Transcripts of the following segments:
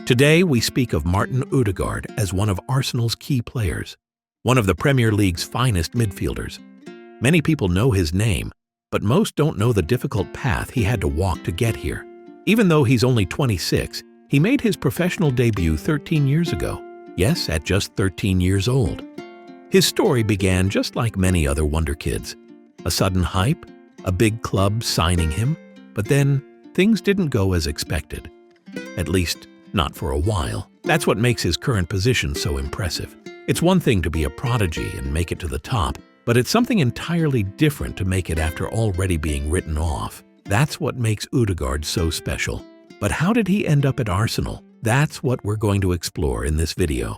Today, we speak of Martin Ødegaard as one of Arsenal's key players, one of the Premier League's finest midfielders. Many people know his name, but most don't know the difficult path he had to walk to get here. Even though he's only 26, he made his professional debut 13 years ago. Yes, at just 13 years old. His story began just like many other wonder kids. A sudden hype, a big club signing him, but then things didn't go as expected. At least, not for a while. That's what makes his current position so impressive. It's one thing to be a prodigy and make it to the top, but it's something entirely different to make it after already being written off. That's what makes Ødegaard so special. But how did he end up at Arsenal? That's what we're going to explore in this video.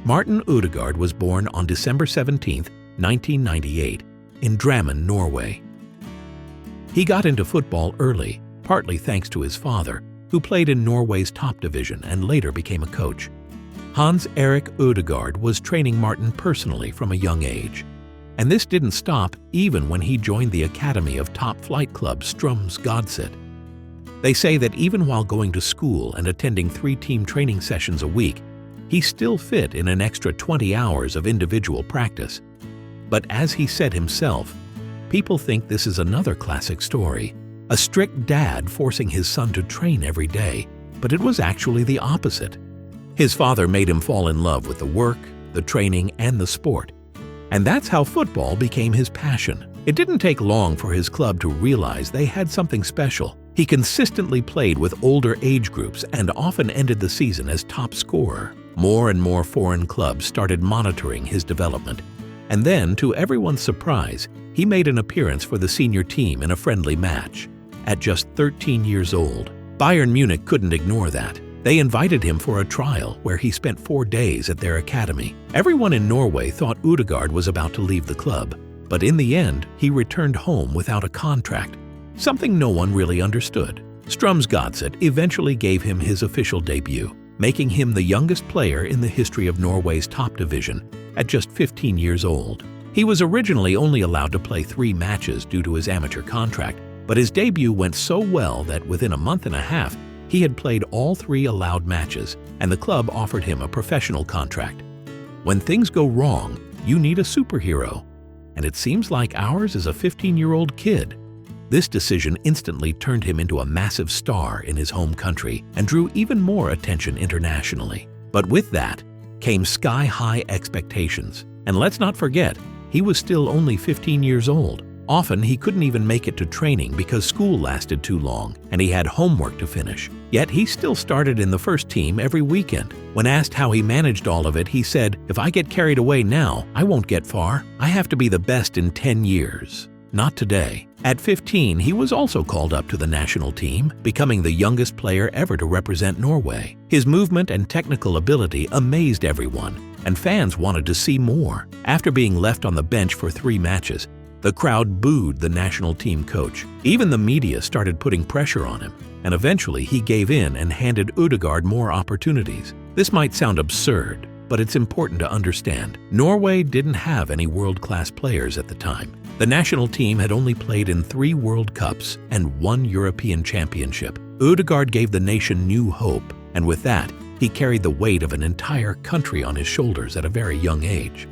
Martin Ødegaard was born on December 17, 1998, in Drammen, Norway. He got into football early, partly thanks to his father, who played in Norway's top division and later became a coach. Hans Erik Ødegaard was training Martin personally from a young age. And this didn't stop even when he joined the academy of top flight club Strømsgodset. They say that even while going to school and attending 3 team training sessions a week, he still fit in an extra 20 hours of individual practice. But as he said himself, people think this is another classic story, a strict dad forcing his son to train every day, but it was actually the opposite. His father made him fall in love with the work, the training, and the sport. And that's how football became his passion. It didn't take long for his club to realize they had something special. He consistently played with older age groups and often ended the season as top scorer. More and more foreign clubs started monitoring his development. And then, to everyone's surprise, he made an appearance for the senior team in a friendly match. At just 13 years old, Bayern Munich couldn't ignore that. They invited him for a trial where he spent 4 days at their academy. Everyone in Norway thought Ødegaard was about to leave the club, but in the end, he returned home without a contract, something no one really understood. Strømsgodset eventually gave him his official debut, making him the youngest player in the history of Norway's top division at just 15 years old. He was originally only allowed to play 3 matches due to his amateur contract, but his debut went so well that within a month and a half, he had played all 3 allowed matches, and the club offered him a professional contract. When things go wrong, you need a superhero, and it seems like ours is a 15-year-old kid. This decision instantly turned him into a massive star in his home country and drew even more attention internationally. But with that came sky-high expectations. And let's not forget, he was still only 15 years old. Often, he couldn't even make it to training because school lasted too long and he had homework to finish. Yet he still started in the first team every weekend. When asked how he managed all of it, he said, "If I get carried away now, I won't get far. I have to be the best in 10 years. Not today." At 15, he was also called up to the national team, becoming the youngest player ever to represent Norway. His movement and technical ability amazed everyone, and fans wanted to see more. After being left on the bench for 3 matches, the crowd booed the national team coach. Even the media started putting pressure on him, and eventually he gave in and handed Ødegaard more opportunities. This might sound absurd, but it's important to understand. Norway didn't have any world-class players at the time. The national team had only played in 3 World Cups and 1 European Championship. Ødegaard gave the nation new hope, and with that, he carried the weight of an entire country on his shoulders at a very young age.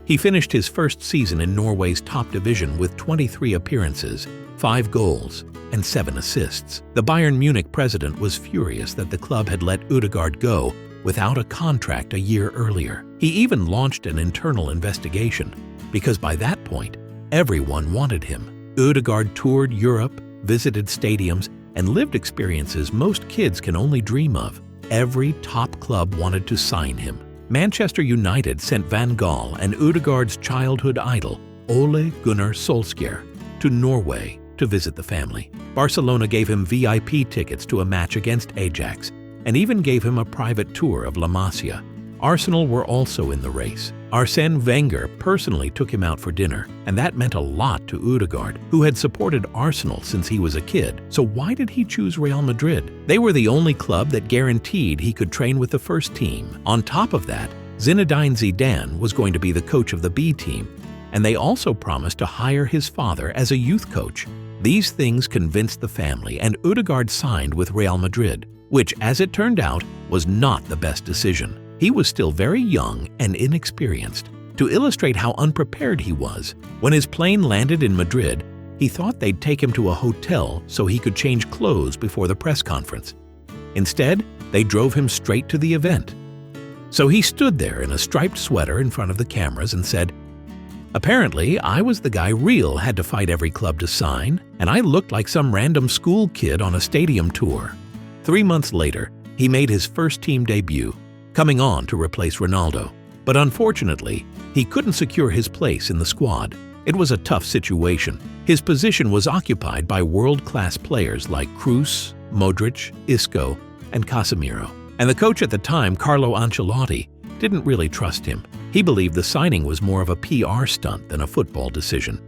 He finished his first season in Norway's top division with 23 appearances, 5 goals, and 7 assists. The Bayern Munich president was furious that the club had let Ødegaard go without a contract a year earlier. He even launched an internal investigation, because by that point, everyone wanted him. Ødegaard toured Europe, visited stadiums, and lived experiences most kids can only dream of. Every top club wanted to sign him. Manchester United sent Van Gaal and Ødegaard's childhood idol, Ole Gunnar Solskjaer, to Norway to visit the family. Barcelona gave him VIP tickets to a match against Ajax and even gave him a private tour of La Masia. Arsenal were also in the race. Arsène Wenger personally took him out for dinner, and that meant a lot to Ødegaard, who had supported Arsenal since he was a kid. So why did he choose Real Madrid? They were the only club that guaranteed he could train with the first team. On top of that, Zinedine Zidane was going to be the coach of the B team, and they also promised to hire his father as a youth coach. These things convinced the family, and Ødegaard signed with Real Madrid. which, as it turned out, was not the best decision. He was still very young and inexperienced. To illustrate how unprepared he was, when his plane landed in Madrid, he thought they'd take him to a hotel so he could change clothes before the press conference. Instead, they drove him straight to the event. So he stood there in a striped sweater in front of the cameras and said, "Apparently, I was the guy Real had to fight every club to sign, and I looked like some random school kid on a stadium tour." 3 months later, he made his first team debut, coming on to replace Ronaldo. But unfortunately, he couldn't secure his place in the squad. It was a tough situation. His position was occupied by world-class players like Kroos, Modric, Isco, and Casemiro. And the coach at the time, Carlo Ancelotti, didn't really trust him. He believed the signing was more of a PR stunt than a football decision.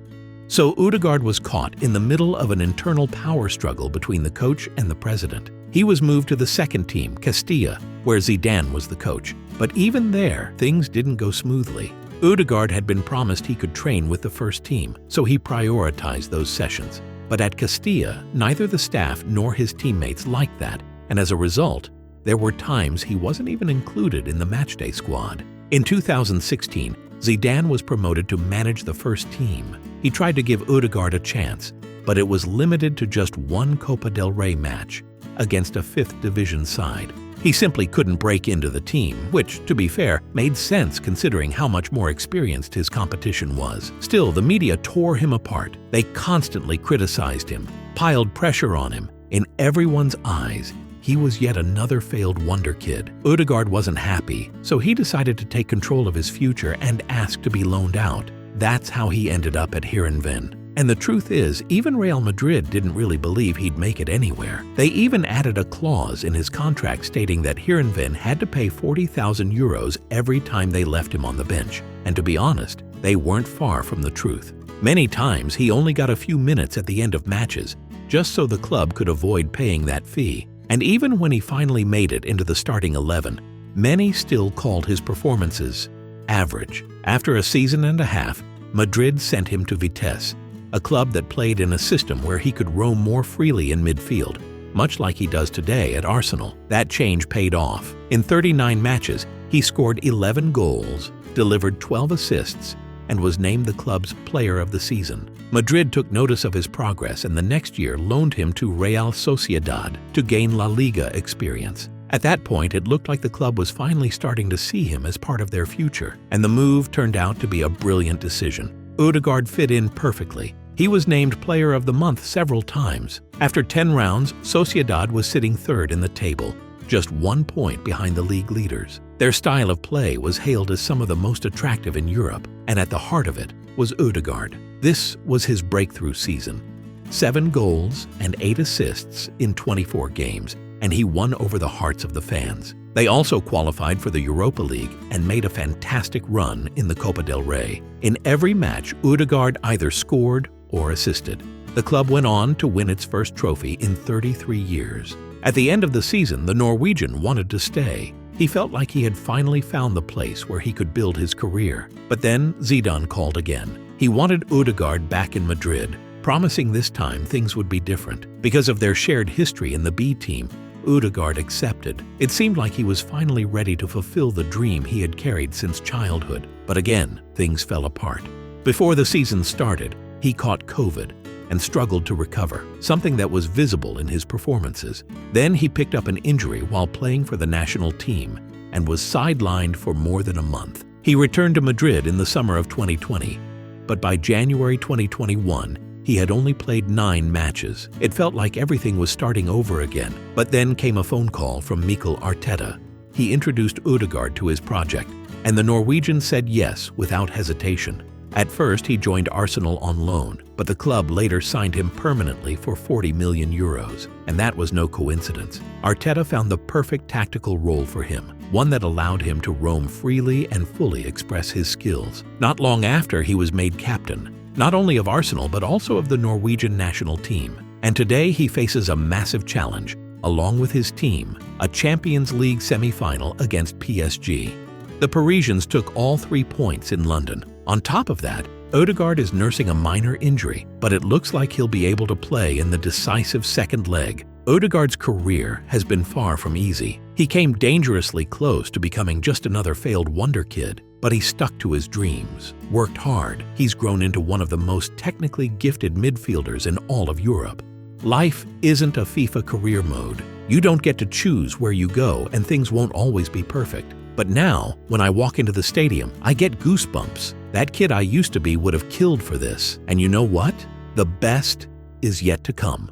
So Ødegaard was caught in the middle of an internal power struggle between the coach and the president. He was moved to the second team, Castilla, where Zidane was the coach. But even there, things didn't go smoothly. Ødegaard had been promised he could train with the first team, so he prioritized those sessions. But at Castilla, neither the staff nor his teammates liked that, and as a result, there were times he wasn't even included in the matchday squad. In 2016, Zidane was promoted to manage the first team. He tried to give Ødegaard a chance, but it was limited to just one Copa del Rey match against a 5th division side. He simply couldn't break into the team, which, to be fair, made sense considering how much more experienced his competition was. Still, the media tore him apart. They constantly criticized him, piled pressure on him. In everyone's eyes, he was yet another failed wonder kid. Ødegaard wasn't happy, so he decided to take control of his future and asked to be loaned out. That's how he ended up at Heerenveen. And the truth is, even Real Madrid didn't really believe he'd make it anywhere. They even added a clause in his contract stating that Heerenveen had to pay 40,000 euros every time they left him on the bench. And to be honest, they weren't far from the truth. Many times he only got a few minutes at the end of matches, just so the club could avoid paying that fee. And even when he finally made it into the starting 11, many still called his performances average. After a season and a half, Madrid sent him to Vitesse, a club that played in a system where he could roam more freely in midfield, much like he does today at Arsenal. That change paid off. In 39 matches, he scored 11 goals, delivered 12 assists, and was named the club's player of the season. Madrid took notice of his progress and the next year loaned him to Real Sociedad to gain La Liga experience. At that point, it looked like the club was finally starting to see him as part of their future, and the move turned out to be a brilliant decision. Ødegaard fit in perfectly. He was named Player of the Month several times. After 10 rounds, Sociedad was sitting third in the table, just 1 point behind the league leaders. Their style of play was hailed as some of the most attractive in Europe, and at the heart of it was Ødegaard. This was his breakthrough season. 7 goals and 8 assists in 24 games, and he won over the hearts of the fans. They also qualified for the Europa League and made a fantastic run in the Copa del Rey. In every match, Ødegaard either scored or assisted. The club went on to win its first trophy in 33 years. At the end of the season, the Norwegian wanted to stay. He felt like he had finally found the place where he could build his career. But then Zidane called again. He wanted Ødegaard back in Madrid, promising this time things would be different. Because of their shared history in the B team, Ødegaard accepted. It seemed like he was finally ready to fulfill the dream he had carried since childhood. But again, things fell apart. Before the season started, he caught COVID and struggled to recover, something that was visible in his performances. Then he picked up an injury while playing for the national team and was sidelined for more than a month. He returned to Madrid in the summer of 2020, but by January 2021, he had only played 9 matches. It felt like everything was starting over again. But then came a phone call from Mikel Arteta. He introduced Ødegaard to his project, and the Norwegian said yes without hesitation. At first, he joined Arsenal on loan, but the club later signed him permanently for 40 million euros. And that was no coincidence. Arteta found the perfect tactical role for him, one that allowed him to roam freely and fully express his skills. Not long after, he was made captain, not only of Arsenal but also of the Norwegian national team. And today he faces a massive challenge, along with his team, a Champions League semi-final against PSG. The Parisians took all 3 points in London. On top of that, Ødegaard is nursing a minor injury, but it looks like he'll be able to play in the decisive second leg. Ødegaard's career has been far from easy. He came dangerously close to becoming just another failed wonder kid, but he stuck to his dreams, worked hard. He's grown into one of the most technically gifted midfielders in all of Europe. Life isn't a FIFA career mode. You don't get to choose where you go, and things won't always be perfect. But now, when I walk into the stadium, I get goosebumps. That kid I used to be would have killed for this. And you know what? The best is yet to come.